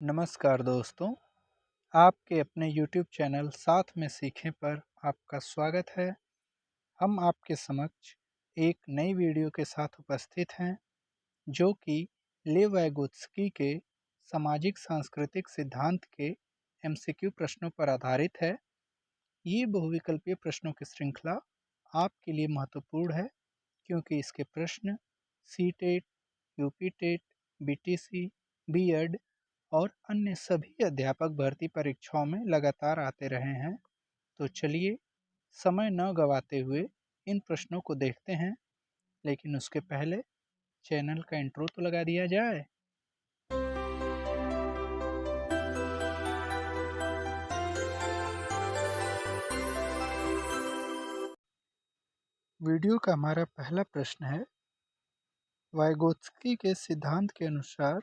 नमस्कार दोस्तों, आपके अपने YouTube चैनल साथ में सीखें पर आपका स्वागत है। हम आपके समक्ष एक नई वीडियो के साथ उपस्थित हैं, जो कि लेव वाइगोत्स्की के सामाजिक सांस्कृतिक सिद्धांत के MCQ प्रश्नों पर आधारित है। ये बहुविकल्पीय प्रश्नों की श्रृंखला आपके लिए महत्वपूर्ण है, क्योंकि इसके प्रश्न सी-टेट, यूपी-टेट, बीटीसी, बीएड और अन्य सभी अध्यापक भर्ती परीक्षाओं में लगातार आते रहे हैं। तो चलिए समय न गवाते हुए इन प्रश्नों को देखते हैं, लेकिन उसके पहले चैनल का इंट्रो तो लगा दिया जाए। वीडियो का हमारा पहला प्रश्न है, वाइगोत्स्की के सिद्धांत के अनुसार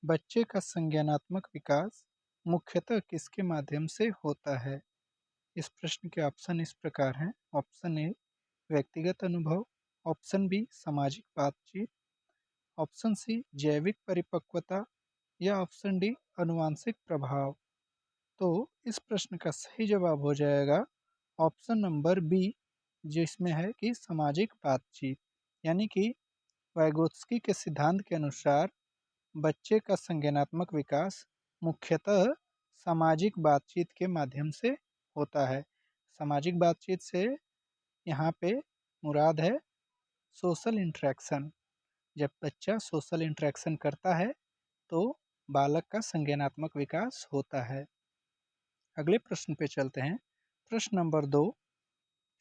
बच्चे का संज्ञानात्मक विकास मुख्यतः किसके माध्यम से होता है। इस प्रश्न के ऑप्शन इस प्रकार हैं। ऑप्शन ए व्यक्तिगत अनुभव, ऑप्शन बी सामाजिक बातचीत, ऑप्शन सी जैविक परिपक्वता या ऑप्शन डी अनुवांशिक प्रभाव। तो इस प्रश्न का सही जवाब हो जाएगा ऑप्शन नंबर बी, जिसमें है कि सामाजिक बातचीत। यानी कि वाइगोत्स्की के सिद्धांत के अनुसार बच्चे का संज्ञानात्मक विकास मुख्यतः सामाजिक बातचीत के माध्यम से होता है। सामाजिक बातचीत से यहाँ पे मुराद है सोशल इंटरेक्शन। जब बच्चा सोशल इंटरेक्शन करता है तो बालक का संज्ञानात्मक विकास होता है। अगले प्रश्न पे चलते हैं। प्रश्न नंबर 2,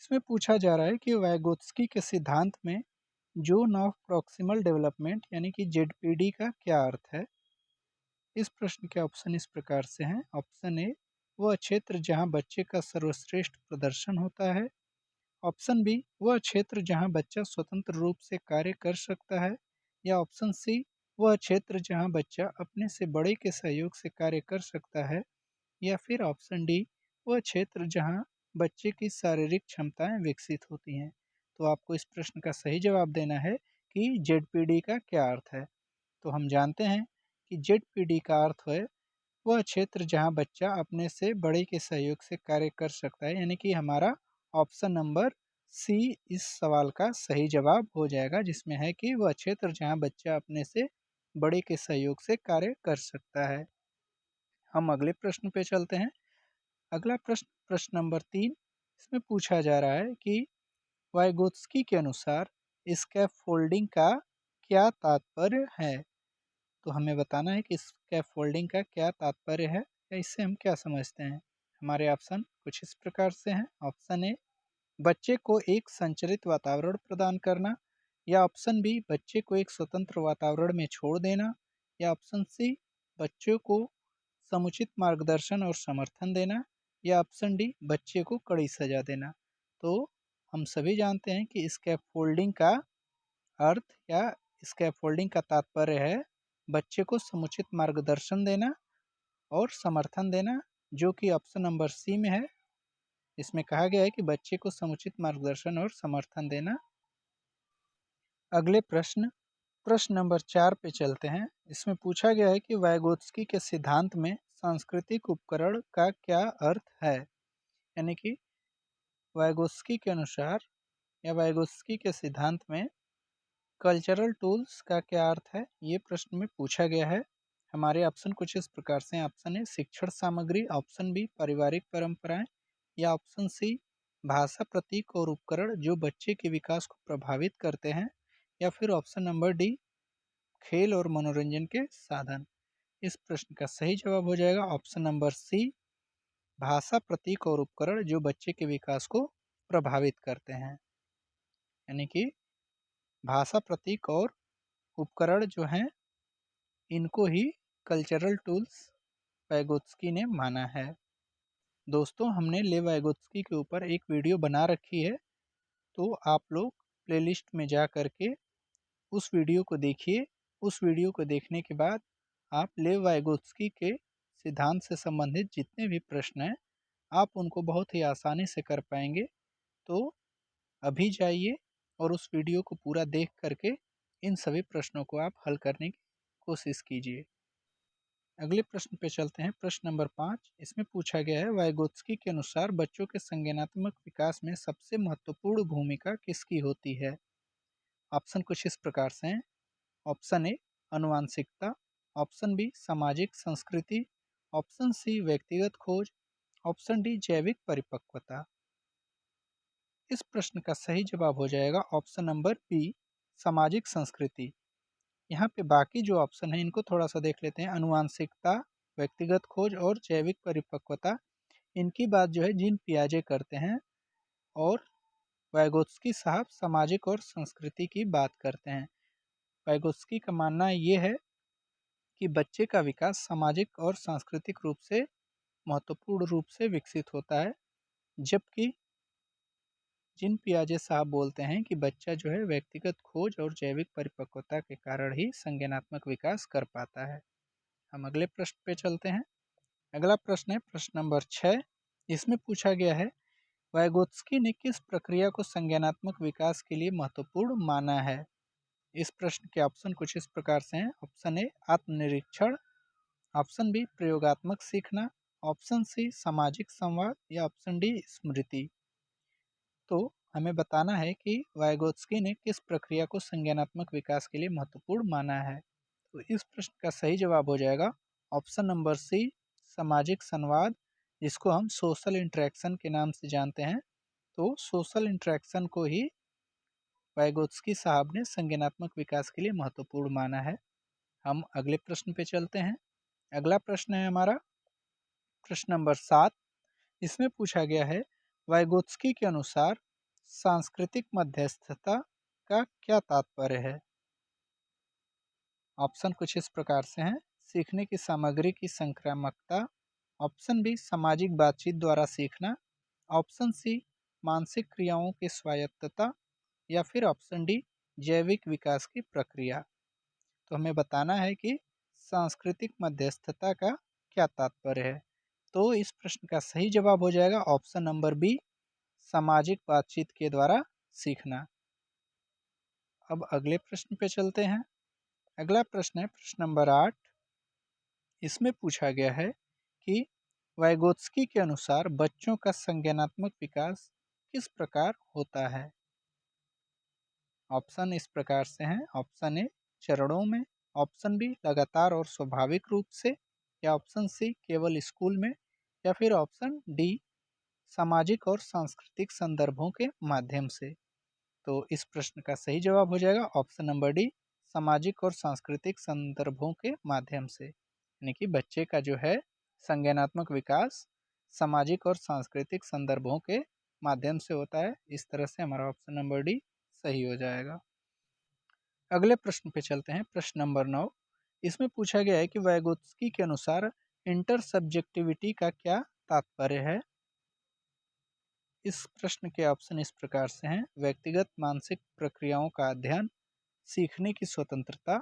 इसमें पूछा जा रहा है कि वाइगोत्स्की के सिद्धांत में जोन ऑफ प्रॉक्सिमल डेवलपमेंट यानी कि जेडपीडी का क्या अर्थ है। इस प्रश्न के ऑप्शन इस प्रकार से हैं। ऑप्शन ए वह क्षेत्र जहां बच्चे का सर्वश्रेष्ठ प्रदर्शन होता है। ऑप्शन बी वह क्षेत्र जहां बच्चा स्वतंत्र रूप से कार्य कर सकता है। या ऑप्शन सी वह क्षेत्र जहां बच्चा अपने से बड़े के सहयोग से कार्य कर सकता है। या फिर ऑप्शन डी वह क्षेत्र जहां बच्चे की शारीरिक क्षमताएं विकसित होती हैं। तो आपको इस प्रश्न का सही जवाब देना है कि जेडपीडी का क्या अर्थ है। तो हम जानते हैं कि जेडपीडी का अर्थ है वह क्षेत्र जहां बच्चा अपने से बड़े के सहयोग से कार्य कर सकता है। यानी कि हमारा ऑप्शन नंबर सी इस सवाल का सही जवाब हो जाएगा, जिसमें है कि वह क्षेत्र जहां बच्चा अपने से बड़े के सहयोग से कार्य कर सकता है। हम अगले प्रश्न पे चलते हैं। अगला प्रश्न प्रश्न नंबर 3, इसमें पूछा जा रहा है कि वाइगोत्स्की के अनुसार स्कैफोल्डिंग का क्या तात्पर्य है। तो हमें बताना है कि स्कैफोल्डिंग का क्या तात्पर्य है या इससे हम क्या समझते हैं। हमारे ऑप्शन कुछ इस प्रकार से हैं। ऑप्शन ए बच्चे को एक संरचित वातावरण प्रदान करना। या ऑप्शन बी बच्चे को एक स्वतंत्र वातावरण में छोड़ देना। या ऑप्शन सी बच्चों को समुचित मार्गदर्शन और समर्थन देना। या ऑप्शन डी बच्चे को कड़ी सजा देना। तो हम सभी जानते हैं कि स्कैफोल्डिंग का अर्थ या स्कैफोल्डिंग का तात्पर्य है बच्चे को समुचित मार्गदर्शन देना और समर्थन देना, जो कि ऑप्शन नंबर सी में है। इसमें कहा गया है कि बच्चे को समुचित मार्गदर्शन और समर्थन देना। अगले प्रश्न प्रश्न नंबर 4 पे चलते हैं। इसमें पूछा गया है कि वाइगोत्स्की के सिद्धांत में सांस्कृतिक उपकरण का क्या अर्थ है। यानी कि वाइगोत्स्की के अनुसार या वाइगोत्स्की के सिद्धांत में कल्चरल टूल्स का क्या अर्थ है, ये प्रश्न में पूछा गया है। हमारे ऑप्शन कुछ इस प्रकार से हैं। ऑप्शन ए शिक्षण सामग्री, ऑप्शन बी पारिवारिक परंपराएं, या ऑप्शन सी भाषा प्रतीक और उपकरण जो बच्चे के विकास को प्रभावित करते हैं, या फिर ऑप्शन नंबर डी खेल और मनोरंजन के साधन। इस प्रश्न का सही जवाब हो जाएगा ऑप्शन नंबर सी भाषा प्रतीक और उपकरण जो बच्चे के विकास को प्रभावित करते हैं। यानी कि भाषा प्रतीक और उपकरण जो हैं इनको ही कल्चरल टूल्स वाइगोत्स्की ने माना है। दोस्तों, हमने लेव वाइगोत्स्की के ऊपर एक वीडियो बना रखी है, तो आप लोग प्लेलिस्ट में जा करके उस वीडियो को देखिए। उस वीडियो को देखने के बाद आप लेव वाइगोत्स्की के सिद्धांत से संबंधित जितने भी प्रश्न हैं आप उनको बहुत ही आसानी से कर पाएंगे। तो अभी जाइए और उस वीडियो को पूरा देख करके इन सभी प्रश्नों को आप हल करने की कोशिश कीजिए। अगले प्रश्न पे चलते हैं। प्रश्न नंबर 5, इसमें पूछा गया है, वाइगोत्स्की के अनुसार बच्चों के संज्ञानात्मक विकास में सबसे महत्वपूर्ण भूमिका किसकी होती है? ऑप्शन कुछ इस प्रकार से हैं। ऑप्शन ए आनुवांशिकता, ऑप्शन बी सामाजिक संस्कृति, ऑप्शन सी व्यक्तिगत खोज, ऑप्शन डी जैविक परिपक्वता। इस प्रश्न का सही जवाब हो जाएगा ऑप्शन नंबर बी, सामाजिक संस्कृति। यहाँ पे बाकी जो ऑप्शन है इनको थोड़ा सा देख लेते हैं। आनुवांशिकता, व्यक्तिगत खोज और जैविक परिपक्वता, इनकी बात जो है जीन पियाजे करते हैं, और वाइगोत्स्की साहब सामाजिक और संस्कृति की बात करते हैं। वाइगोत्स्की का मानना ये है कि बच्चे का विकास सामाजिक और सांस्कृतिक रूप से महत्वपूर्ण रूप से विकसित होता है, जबकि जीन पियाजे साहब बोलते हैं कि बच्चा जो है व्यक्तिगत खोज और जैविक परिपक्वता के कारण ही संज्ञानात्मक विकास कर पाता है। हम अगले प्रश्न पे चलते हैं। अगला प्रश्न है प्रश्न नंबर 6। इसमें पूछा गया है, वाइगोत्स्की ने किस प्रक्रिया को संज्ञानात्मक विकास के लिए महत्वपूर्ण माना है? इस प्रश्न के ऑप्शन कुछ इस प्रकार से हैं। ऑप्शन ए आत्मनिरीक्षण, ऑप्शन बी प्रयोगात्मक सीखना, ऑप्शन सी सामाजिक संवाद, या ऑप्शन डी स्मृति। तो हमें बताना है कि वाइगोत्स्की ने किस प्रक्रिया को संज्ञानात्मक विकास के लिए महत्वपूर्ण माना है। तो इस प्रश्न का सही जवाब हो जाएगा ऑप्शन नंबर सी, सामाजिक संवाद, जिसको हम सोशल इंटरेक्शन के नाम से जानते हैं। तो सोशल इंटरेक्शन को ही वाइगोत्स्की साहब ने संज्ञानात्मक विकास के लिए महत्वपूर्ण माना है। हम अगले प्रश्न पे चलते हैं। अगला प्रश्न है हमारा प्रश्न नंबर 7। इसमें पूछा गया है, वाइगोत्स्की के अनुसार सांस्कृतिक मध्यस्थता का क्या तात्पर्य है? ऑप्शन कुछ इस प्रकार से हैं। सीखने की सामग्री की संक्रामकता, ऑप्शन बी सामाजिक बातचीत द्वारा सीखना, ऑप्शन सी मानसिक क्रियाओं की स्वायत्तता, या फिर ऑप्शन डी जैविक विकास की प्रक्रिया। तो हमें बताना है कि सांस्कृतिक मध्यस्थता का क्या तात्पर्य है। तो इस प्रश्न का सही जवाब हो जाएगा ऑप्शन नंबर बी, सामाजिक बातचीत के द्वारा सीखना। अब अगले प्रश्न पे चलते हैं। अगला प्रश्न है प्रश्न नंबर 8। इसमें पूछा गया है कि वाइगोत्स्की के अनुसार बच्चों का संज्ञानात्मक विकास किस प्रकार होता है? ऑप्शन इस प्रकार से हैं। ऑप्शन ए चरणों में, ऑप्शन बी लगातार और स्वाभाविक रूप से, या ऑप्शन सी केवल स्कूल में, या फिर ऑप्शन डी सामाजिक और सांस्कृतिक संदर्भों के माध्यम से। तो इस प्रश्न का सही जवाब हो जाएगा ऑप्शन नंबर डी, सामाजिक और सांस्कृतिक संदर्भों के माध्यम से। यानी कि बच्चे का जो है संज्ञानात्मक विकास सामाजिक और सांस्कृतिक संदर्भों के माध्यम से होता है। इस तरह से हमारा ऑप्शन नंबर डी सही हो जाएगा। अगले प्रश्न पे चलते हैं। प्रश्न नंबर 9। इसमें पूछा गया है कि वाइगोत्स्की के अनुसार इंटर सब्जेक्टिविटी का क्या तात्पर्य है? इस प्रश्न के ऑप्शन इस प्रकार से हैं। व्यक्तिगत मानसिक प्रक्रियाओं का अध्ययन, सीखने की स्वतंत्रता,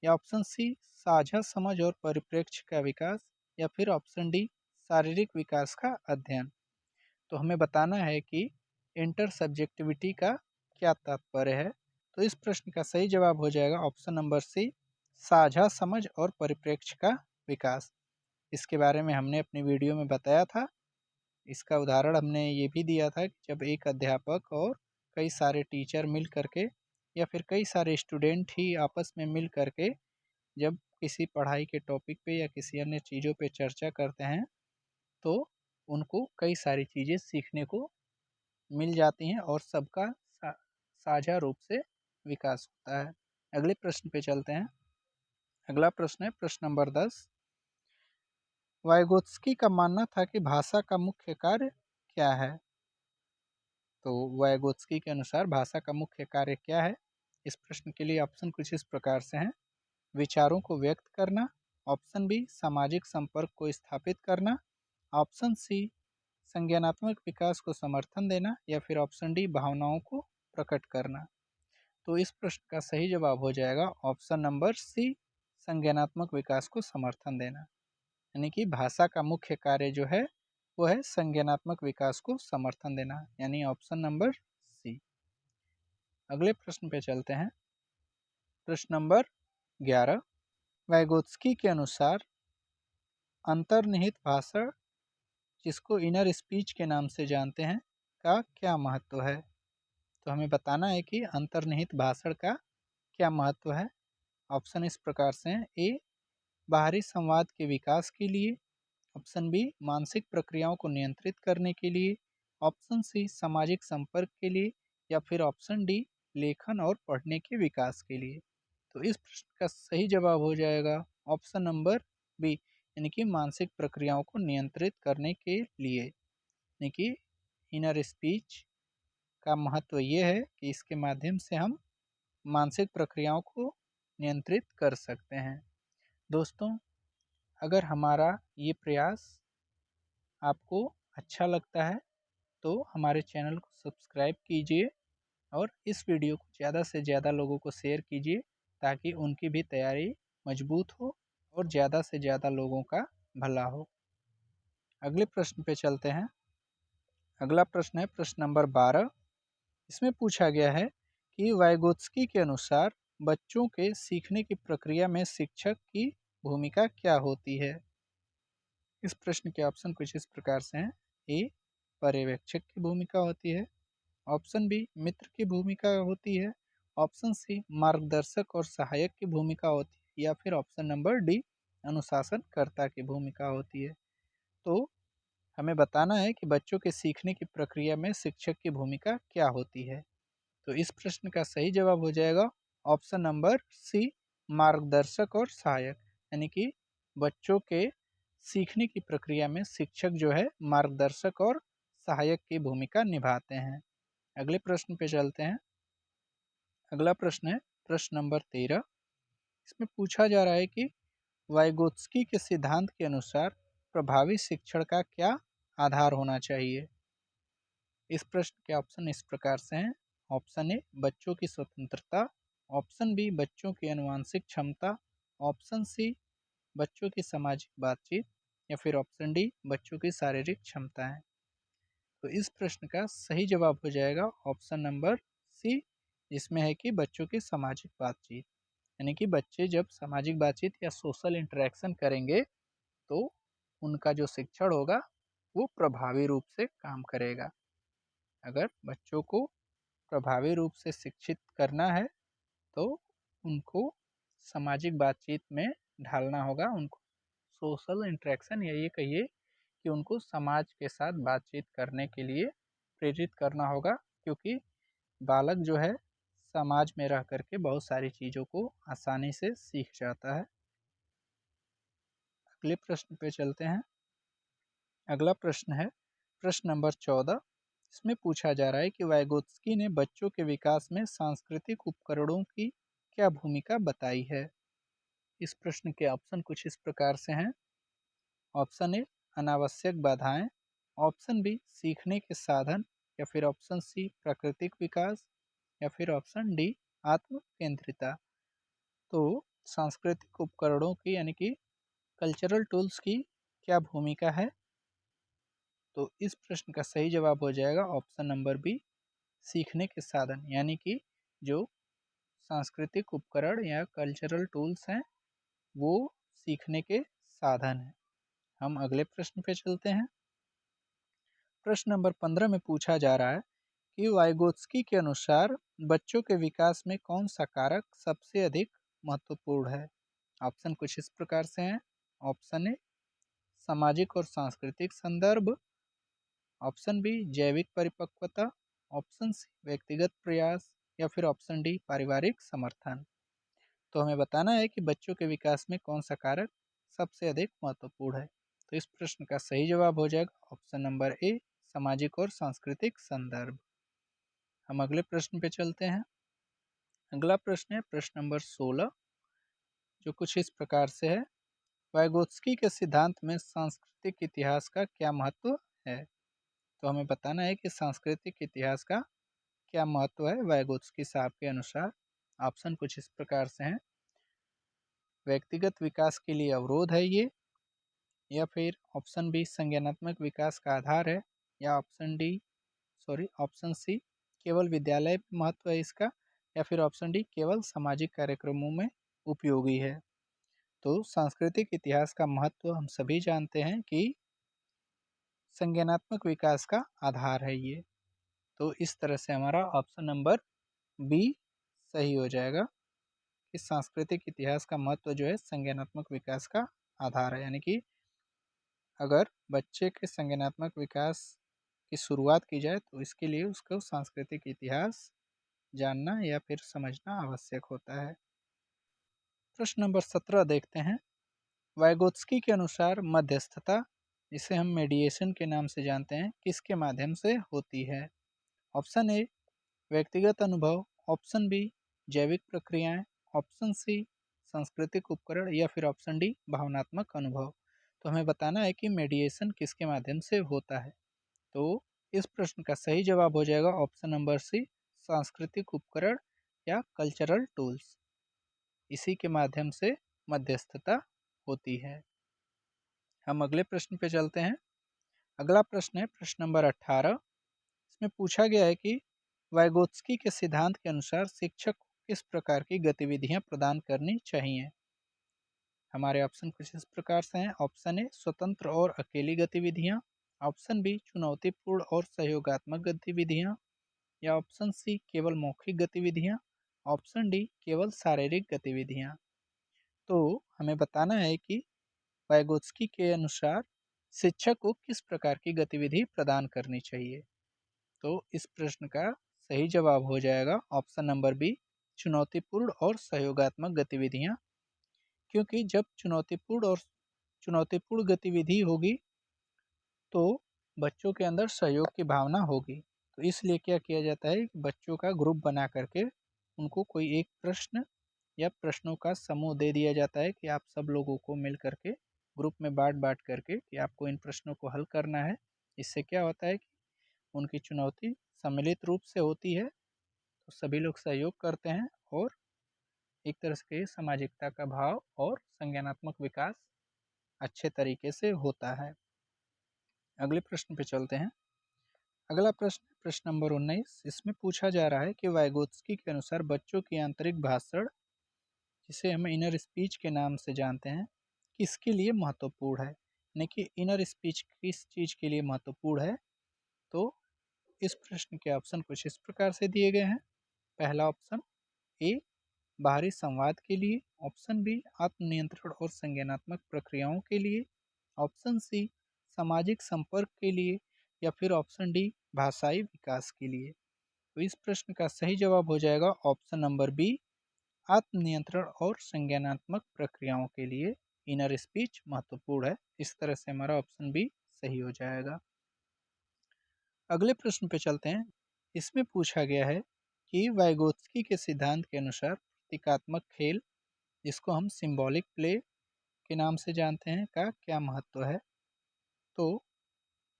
या ऑप्शन सी साझा समझ और परिप्रेक्ष्य का विकास, या फिर ऑप्शन डी शारीरिक विकास का अध्ययन। तो हमें बताना है कि इंटर सब्जेक्टिविटी का क्या तात्पर्य है। तो इस प्रश्न का सही जवाब हो जाएगा ऑप्शन नंबर सी, साझा समझ और परिप्रेक्ष्य का विकास। इसके बारे में हमने अपनी वीडियो में बताया था। इसका उदाहरण हमने ये भी दिया था कि जब एक अध्यापक और कई सारे टीचर मिल करके, या फिर कई सारे स्टूडेंट ही आपस में मिल करके जब किसी पढ़ाई के टॉपिक पे या किसी अन्य चीज़ों पे चर्चा करते हैं, तो उनको कई सारी चीज़ें सीखने को मिल जाती हैं और सबका साझा रूप से विकास होता है। अगले प्रश्न पे चलते हैं। अगला प्रश्न है प्रश्न नंबर 10। वाइगोत्स्की का मानना था कि भाषा का मुख्य कार्य क्या है? तो वाइगोत्स्की के अनुसार भाषा का मुख्य कार्य क्या है? इस प्रश्न के लिए ऑप्शन कुछ इस प्रकार से हैं। विचारों को व्यक्त करना, ऑप्शन बी सामाजिक संपर्क को स्थापित करना, ऑप्शन सी संज्ञानात्मक विकास को समर्थन देना, या फिर ऑप्शन डी भावनाओं को प्रकट करना। तो इस प्रश्न का सही जवाब हो जाएगा ऑप्शन नंबर सी, संज्ञानात्मक विकास को समर्थन देना। यानी कि भाषा का मुख्य कार्य जो है वो है संज्ञानात्मक विकास को समर्थन देना, यानी ऑप्शन नंबर सी। अगले प्रश्न पे चलते हैं। प्रश्न नंबर 11। वाइगोत्स्की के अनुसार अंतर्निहित भाषण, जिसको इनर स्पीच के नाम से जानते हैं, का क्या महत्व है? तो हमें बताना है कि अंतर्निहित भाषण का क्या महत्व है। ऑप्शन इस प्रकार से हैं। ए, बाहरी संवाद के विकास के लिए। ऑप्शन बी, मानसिक प्रक्रियाओं को नियंत्रित करने के लिए। ऑप्शन सी, सामाजिक संपर्क के लिए। या फिर ऑप्शन डी, लेखन और पढ़ने के विकास के लिए। तो इस प्रश्न का सही जवाब हो जाएगा ऑप्शन नंबर बी, यानी कि मानसिक प्रक्रियाओं को नियंत्रित करने के लिए। यानी कि इनर स्पीच का महत्व ये है कि इसके माध्यम से हम मानसिक प्रक्रियाओं को नियंत्रित कर सकते हैं। दोस्तों, अगर हमारा ये प्रयास आपको अच्छा लगता है तो हमारे चैनल को सब्सक्राइब कीजिए और इस वीडियो को ज़्यादा से ज़्यादा लोगों को शेयर कीजिए, ताकि उनकी भी तैयारी मजबूत हो और ज़्यादा से ज़्यादा लोगों का भला हो। अगले प्रश्न पे चलते हैं। अगला प्रश्न है प्रश्न नंबर 12। इसमें पूछा गया है कि वाइगोत्स्की के अनुसार बच्चों के सीखने की प्रक्रिया में शिक्षक की भूमिका क्या होती है? इस प्रश्न के ऑप्शन कुछ इस प्रकार से हैं। ए, पर्यवेक्षक की भूमिका होती है। ऑप्शन बी, मित्र की भूमिका होती है। ऑप्शन सी, मार्गदर्शक और सहायक की भूमिका होती है। या फिर ऑप्शन नंबर डी, अनुशासनकर्ता की भूमिका होती है। तो हमें बताना है कि बच्चों के सीखने की प्रक्रिया में शिक्षक की भूमिका क्या होती है। तो इस प्रश्न का सही जवाब हो जाएगा ऑप्शन नंबर सी, मार्गदर्शक और सहायक। यानी कि बच्चों के सीखने की प्रक्रिया में शिक्षक जो है मार्गदर्शक और सहायक की भूमिका निभाते हैं। अगले प्रश्न पे चलते हैं। अगला प्रश्न है प्रश्न नंबर 13। इसमें पूछा जा रहा है कि वाइगोत्स्की के सिद्धांत के अनुसार प्रभावी शिक्षण का क्या आधार होना चाहिए? इस प्रश्न के ऑप्शन इस प्रकार से हैं। ऑप्शन ए, बच्चों की स्वतंत्रता। ऑप्शन बी, बच्चों की आनुवंशिक क्षमता। ऑप्शन सी, बच्चों की सामाजिक बातचीत। या फिर ऑप्शन डी, बच्चों की शारीरिक क्षमताएं। तो इस प्रश्न का सही जवाब हो जाएगा ऑप्शन नंबर सी, जिसमें है कि बच्चों की सामाजिक बातचीत। यानी कि बच्चे जब सामाजिक बातचीत या सोशल इंटरेक्शन करेंगे तो उनका जो शिक्षण होगा वो प्रभावी रूप से काम करेगा। अगर बच्चों को प्रभावी रूप से शिक्षित करना है तो उनको सामाजिक बातचीत में ढालना होगा। उनको सोशल इंटरेक्शन, या ये कहिए कि उनको समाज के साथ बातचीत करने के लिए प्रेरित करना होगा, क्योंकि बालक जो है समाज में रह करके बहुत सारी चीज़ों को आसानी से सीख जाता है। अगले प्रश्न पे चलते हैं। अगला प्रश्न है प्रश्न नंबर 14। इसमें पूछा जा रहा है कि वाइगोत्स्की ने बच्चों के विकास में सांस्कृतिक उपकरणों की क्या भूमिका बताई है? इस प्रश्न के ऑप्शन कुछ इस प्रकार से हैं। ऑप्शन ए, अनावश्यक बाधाएं। ऑप्शन बी, सीखने के साधन। या फिर ऑप्शन सी, प्राकृतिक विकास। या फिर ऑप्शन डी, आत्म केंद्रिता। तो सांस्कृतिक उपकरणों की, यानी कि कल्चरल टूल्स की क्या भूमिका है? तो इस प्रश्न का सही जवाब हो जाएगा ऑप्शन नंबर बी, सीखने के साधन। यानी कि जो सांस्कृतिक उपकरण या कल्चरल टूल्स हैं वो सीखने के साधन हैं। हम अगले प्रश्न पे चलते हैं। प्रश्न नंबर 15 में पूछा जा रहा है कि वाइगोत्स्की के अनुसार बच्चों के विकास में कौन सा कारक सबसे अधिक महत्वपूर्ण है? ऑप्शन कुछ इस प्रकार से हैं। ऑप्शन ए, सामाजिक और सांस्कृतिक संदर्भ। ऑप्शन बी, जैविक परिपक्वता। ऑप्शन सी, व्यक्तिगत प्रयास। या फिर ऑप्शन डी, पारिवारिक समर्थन। तो हमें बताना है कि बच्चों के विकास में कौन सा कारक सबसे अधिक महत्वपूर्ण है। तो इस प्रश्न का सही जवाब हो जाएगा ऑप्शन नंबर ए, सामाजिक और सांस्कृतिक संदर्भ। हम अगले प्रश्न पे चलते हैं। अगला प्रश्न है प्रश्न नंबर 16, जो कुछ इस प्रकार से है। वाइगोत्स्की के सिद्धांत में सांस्कृतिक इतिहास का क्या महत्व है? तो हमें बताना है कि सांस्कृतिक इतिहास का क्या महत्व है वाइगोत्स्की साहब के अनुसार। ऑप्शन कुछ इस प्रकार से हैं। व्यक्तिगत विकास के लिए अवरोध है ये। या फिर ऑप्शन बी, संज्ञानात्मक विकास का आधार है। या ऑप्शन सी, केवल विद्यालय में महत्व है इसका। या फिर ऑप्शन डी, केवल सामाजिक कार्यक्रमों में उपयोगी है। तो सांस्कृतिक इतिहास का महत्व हम सभी जानते हैं कि संज्ञानात्मक विकास का आधार है ये। तो इस तरह से हमारा ऑप्शन नंबर बी सही हो जाएगा कि सांस्कृतिक इतिहास का महत्व जो है संज्ञानात्मक विकास का आधार है। यानी कि अगर बच्चे के संज्ञानात्मक विकास की शुरुआत की जाए तो इसके लिए उसको सांस्कृतिक इतिहास जानना या फिर समझना आवश्यक होता है। प्रश्न नंबर 17 देखते हैं। वाइगोत्स्की के अनुसार मध्यस्थता, जिसे हम मेडिएशन के नाम से जानते हैं, किसके माध्यम से होती है? ऑप्शन ए व्यक्तिगत अनुभव, ऑप्शन बी जैविक प्रक्रियाएं, ऑप्शन सी सांस्कृतिक उपकरण या फिर ऑप्शन डी भावनात्मक अनुभव। तो हमें बताना है कि मेडिएशन किसके माध्यम से होता है। तो इस प्रश्न का सही जवाब हो जाएगा ऑप्शन नंबर सी सांस्कृतिक उपकरण या कल्चरल टूल्स। इसी के माध्यम से मध्यस्थता होती है। हम अगले प्रश्न पे चलते हैं। अगला प्रश्न है प्रश्न नंबर 18। इसमें पूछा गया है कि वाइगोत्स्की के सिद्धांत के अनुसार शिक्षक को किस प्रकार की गतिविधियां प्रदान करनी चाहिए? हमारे ऑप्शन कुछ इस प्रकार से हैं। ऑप्शन ए स्वतंत्र और अकेली गतिविधियां, ऑप्शन बी चुनौतीपूर्ण और सहयोगात्मक गतिविधियां, या ऑप्शन सी केवल मौखिक गतिविधियां, ऑप्शन डी केवल शारीरिक गतिविधियां। तो हमें बताना है कि वाइगोत्स्की के अनुसार शिक्षक को किस प्रकार की गतिविधि प्रदान करनी चाहिए। तो इस प्रश्न का सही जवाब हो जाएगा ऑप्शन नंबर बी चुनौतीपूर्ण और सहयोगात्मक गतिविधियां। क्योंकि जब चुनौतीपूर्ण गतिविधि होगी तो बच्चों के अंदर सहयोग की भावना होगी। तो इसलिए क्या किया जाता है, बच्चों का ग्रुप बना करके उनको कोई एक प्रश्न या प्रश्नों का समूह दे दिया जाता है कि आप सब लोगों को मिल करके ग्रुप में बांट बांट करके कि आपको इन प्रश्नों को हल करना है। इससे क्या होता है कि उनकी चुनौती सम्मिलित रूप से होती है, तो सभी लोग सहयोग करते हैं और एक तरह से सामाजिकता का भाव और संज्ञानात्मक विकास अच्छे तरीके से होता है। अगले प्रश्न पे चलते हैं। अगला प्रश्न प्रश्न नंबर 19। इसमें पूछा जा रहा है कि वाइगोत्स्की के अनुसार बच्चों की आंतरिक भाषण, जिसे हम इनर स्पीच के नाम से जानते हैं, किसके लिए महत्वपूर्ण है? यानी कि इनर स्पीच किस चीज़ के लिए महत्वपूर्ण है? तो इस प्रश्न के ऑप्शन कुछ इस प्रकार से दिए गए हैं। पहला ऑप्शन ए बाहरी संवाद के लिए, ऑप्शन बी आत्मनियंत्रण और संज्ञानात्मक प्रक्रियाओं के लिए, ऑप्शन सी सामाजिक संपर्क के लिए, या फिर ऑप्शन डी भाषाई विकास के लिए। तो इस प्रश्न का सही जवाब हो जाएगा ऑप्शन नंबर बी आत्मनियंत्रण और संज्ञानात्मक प्रक्रियाओं के लिए इनर स्पीच महत्वपूर्ण है। इस तरह से हमारा ऑप्शन बी सही हो जाएगा। अगले प्रश्न पे चलते हैं। इसमें पूछा गया है कि वाइगोत्स्की के सिद्धांत के अनुसार प्रतीकात्मक खेल, जिसको हम सिंबॉलिक प्ले के नाम से जानते हैं, का क्या महत्व है? तो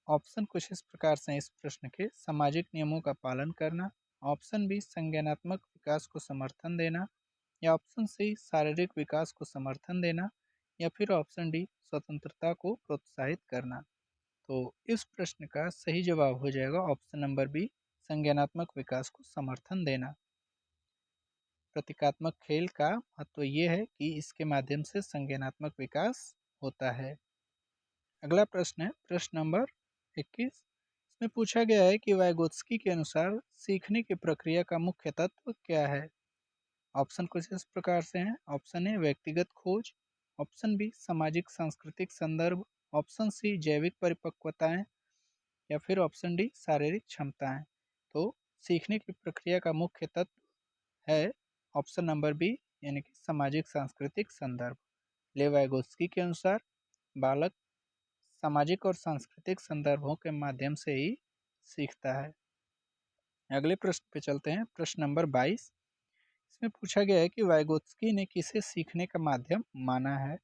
ऑप्शन कुछ इस प्रकार से इस प्रश्न के। सामाजिक नियमों का पालन करना, ऑप्शन बी संज्ञानात्मक विकास को समर्थन देना, या ऑप्शन सी शारीरिक विकास को समर्थन देना, या फिर ऑप्शन डी स्वतंत्रता को प्रोत्साहित करना। तो इस प्रश्न का सही जवाब हो जाएगा ऑप्शन नंबर बी संज्ञानात्मक विकास को समर्थन देना। प्रतीकात्मक खेल का महत्व ये है कि इसके माध्यम से संज्ञानात्मक विकास होता है। अगला प्रश्न है प्रश्न नंबर 21। इसमें पूछा गया है कि वाइगोत्स्की के अनुसार सीखने की प्रक्रिया का मुख्य तत्व क्या है? ऑप्शन कुछ इस प्रकार से हैं। ऑप्शन ए व्यक्तिगत खोज, ऑप्शन बी सामाजिक सांस्कृतिक संदर्भ, ऑप्शन सी जैविक परिपक्वताएं, या फिर ऑप्शन डी शारीरिक क्षमताएं। तो सीखने की प्रक्रिया का मुख्य तत्व है ऑप्शन नंबर बी यानी कि सामाजिक सांस्कृतिक संदर्भ। लेवाइगोस्की के अनुसार बालक सामाजिक और सांस्कृतिक संदर्भों के माध्यम से ही सीखता है। अगले प्रश्न पे चलते हैं प्रश्न नंबर 22। इसमें पूछा गया है कि वाइगोत्स्की ने किसे सीखने का माध्यम माना है?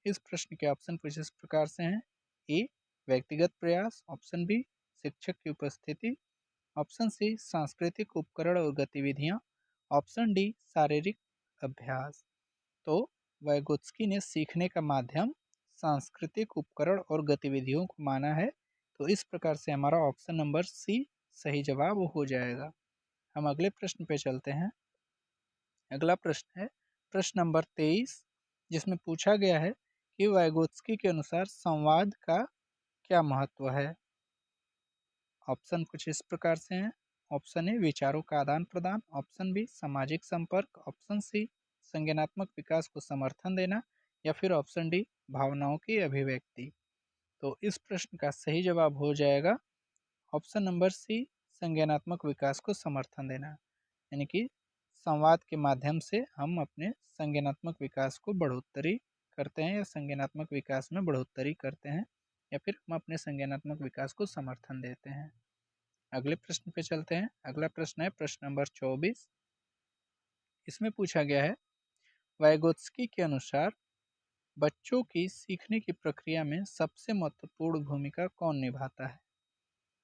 इस प्रश्न के ऑप्शन कुछ इस प्रकार से हैं। ए व्यक्तिगत प्रयास, ऑप्शन बी शिक्षक की उपस्थिति, ऑप्शन सी सांस्कृतिक उपकरण और गतिविधियां, ऑप्शन डी शारीरिक अभ्यास। तो वाइगोत्स्की ने सीखने का माध्यम सांस्कृतिक उपकरण और गतिविधियों को माना है। तो इस प्रकार से हमारा ऑप्शन नंबर सी सही जवाब हो जाएगा। हम अगले प्रश्न पे चलते हैं। अगला प्रश्न है प्रश्न नंबर 23। जिसमें पूछा गया है कि वाइगोत्स्की के अनुसार संवाद का क्या महत्व है। ऑप्शन कुछ इस प्रकार से हैं। ऑप्शन ए विचारों का आदान प्रदान, ऑप्शन बी सामाजिक संपर्क, ऑप्शन सी संज्ञानात्मक विकास को समर्थन देना, या फिर ऑप्शन डी भावनाओं की अभिव्यक्ति। तो इस प्रश्न का सही जवाब हो जाएगा ऑप्शन नंबर सी, संज्ञानात्मक विकास को समर्थन देना। यानी कि संवाद के माध्यम से हम अपने संज्ञानात्मक विकास को बढ़ोतरी करते हैं, या संज्ञानात्मक विकास में बढ़ोतरी करते हैं, या फिर हम अपने संज्ञानात्मक विकास को समर्थन देते हैं। अगले प्रश्न पे चलते हैं। अगला प्रश्न है प्रश्न नंबर 24। इसमें पूछा गया है वाइगोत्स्की के अनुसार बच्चों की सीखने की प्रक्रिया में सबसे महत्वपूर्ण भूमिका कौन निभाता है।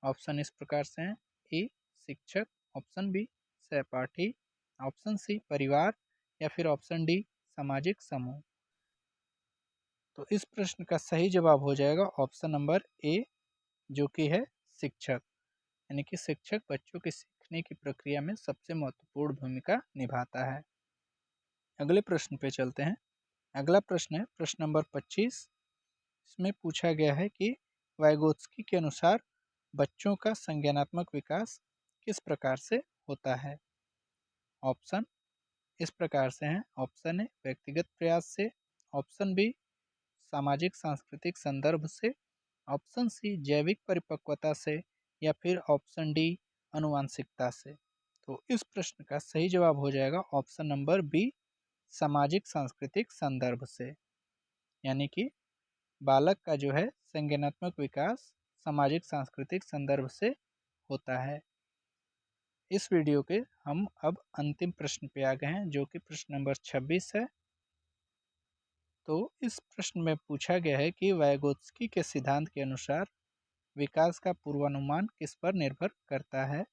ऑप्शन इस प्रकार से हैं। ए शिक्षक, ऑप्शन बी सहपाठी, ऑप्शन सी परिवार, या फिर ऑप्शन डी सामाजिक समूह। तो इस प्रश्न का सही जवाब हो जाएगा ऑप्शन नंबर ए, जो कि है शिक्षक। यानी कि शिक्षक बच्चों के सीखने की प्रक्रिया में सबसे महत्वपूर्ण भूमिका निभाता है। अगले प्रश्न पे चलते हैं। अगला प्रश्न है प्रश्न नंबर 25। इसमें पूछा गया है कि वाइगोत्स्की के अनुसार बच्चों का संज्ञानात्मक विकास किस प्रकार से होता है। ऑप्शन इस प्रकार से हैं। ऑप्शन ए व्यक्तिगत प्रयास से, ऑप्शन बी सामाजिक सांस्कृतिक संदर्भ से, ऑप्शन सी जैविक परिपक्वता से, या फिर ऑप्शन डी आनुवांशिकता से। तो इस प्रश्न का सही जवाब हो जाएगा ऑप्शन नंबर बी, सामाजिक सांस्कृतिक संदर्भ से। यानी कि बालक का जो है संज्ञानात्मक विकास सामाजिक सांस्कृतिक संदर्भ से होता है। इस वीडियो के हम अब अंतिम प्रश्न पे आ गए हैं, जो कि प्रश्न नंबर 26 है। तो इस प्रश्न में पूछा गया है कि वाइगोत्स्की के सिद्धांत के अनुसार विकास का पूर्वानुमान किस पर निर्भर करता है।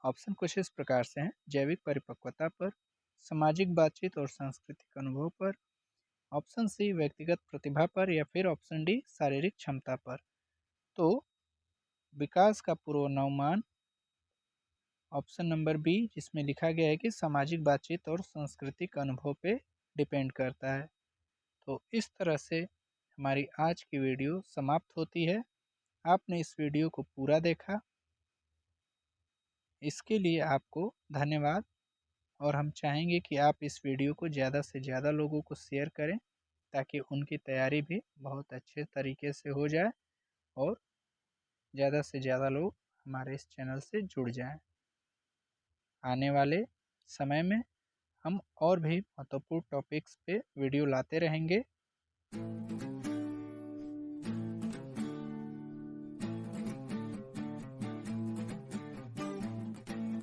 ऑप्शन कुछ इस प्रकार से हैं। जैविक परिपक्वता पर, सामाजिक बातचीत और सांस्कृतिक अनुभव पर, ऑप्शन सी व्यक्तिगत प्रतिभा पर, या फिर ऑप्शन डी शारीरिक क्षमता पर। तो विकास का पूर्वानुमान ऑप्शन नंबर बी, जिसमें लिखा गया है कि सामाजिक बातचीत और सांस्कृतिक अनुभव पे डिपेंड करता है। तो इस तरह से हमारी आज की वीडियो समाप्त होती है। आपने इस वीडियो को पूरा देखा, इसके लिए आपको धन्यवाद। और हम चाहेंगे कि आप इस वीडियो को ज़्यादा से ज़्यादा लोगों को शेयर करें, ताकि उनकी तैयारी भी बहुत अच्छे तरीके से हो जाए और ज़्यादा से ज़्यादा लोग हमारे इस चैनल से जुड़ जाएं। आने वाले समय में हम और भी महत्वपूर्ण टॉपिक्स पे वीडियो लाते रहेंगे।